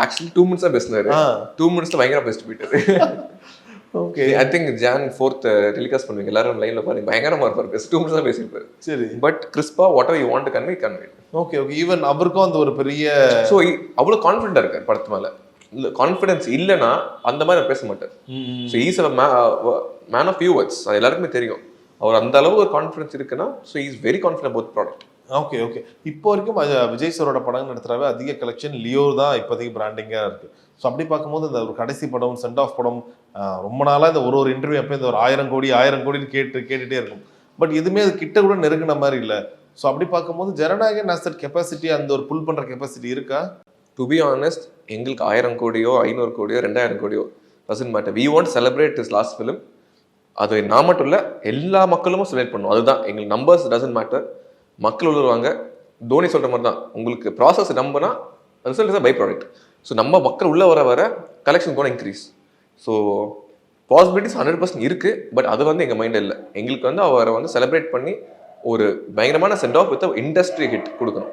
Actually 2 minutes தான் பேசினாரு. 2 minutesல பயங்கரமா பேசிட்டு போயிட்டாரு. Okay, I think Jan 4th telecast பண்ணுவீங்க எல்லாரும் லைன்ல பாருங்க, பயங்கரமா இருப்பாரு. 2 minutes தான் பேசியிருப்பாரு. சரி, பட் கிறிஸ்பா whatever you want to convey. Okay okay, even அவருக்கும் அந்த ஒரு பெரிய ஸோ அவ்வளோ கான்ஃபிடென்ட்டாக இருக்கார் படத்து மேலே. இல்லை கான்ஃபிடன்ஸ் இல்லைன்னா அந்த மாதிரி பேச மாட்டார். So is a man of few words, அது எல்லாருக்குமே தெரியும். அவர் அந்த அளவு ஒரு கான்ஃபிடன்ஸ் இருக்குன்னா so is very confident about product. Okay okay, இப்போ வரைக்கும் விஜய் சாரோட படம் நடத்துறாவே அதிக கலெக்ஷன் லியோ தான் இப்போதைக்கு பிராண்டிங்காக இருக்கு. ஸோ அப்படி பார்க்கும்போது இந்த ஒரு கடைசி படம் சென்ட் ஆஃப் படம் ரொம்ப நாளாக இந்த ஒரு இன்டர்வியூ அப்போ இந்த ஒரு 1000 கோடின்னு கேட்டுகிட்டே இருக்கும். பட் எதுவுமே அது கிட்ட கூட நெருங்கின மாதிரி இல்லை. ஸோ அப்படி பார்க்கும்போது ஜனநாயகன் ஹஸ் தட் கெப்பாசிட்டி, அந்த ஒரு புல் பண்ணுற கெப்பாசிட்டி இருக்கா? டு பி ஆனஸ்ட், எங்களுக்கு 1000 கோடியோ 500 கோடியோ 2000 கோடியோ doesn't matter. We want celebrate this last film. அது நான் மட்டும் இல்லை, எல்லா மக்களும் செலிப்ரேட் பண்ணுவோம். அதுதான் எங்களுக்கு. Numbers doesn't matter. மக்கள் உள்ளுவாங்க. தோனி சொல்கிற மாதிரி தான், உங்களுக்கு ப்ராசஸ் நம்பினா result is by product. So நம்ம மக்கள் உள்ளே வர கலெக்ஷன் கூட இன்க்ரீஸ். ஸோ பாசிபிலிட்டிஸ் 100% இருக்குது. பட் அது வந்து எங்கள் மைண்டில் இல்லை. எங்களுக்கு வந்து அவரை வந்து செலிப்ரேட் பண்ணி ஒரு பயங்கரமான send off with industry hit கொடுக்கணும்.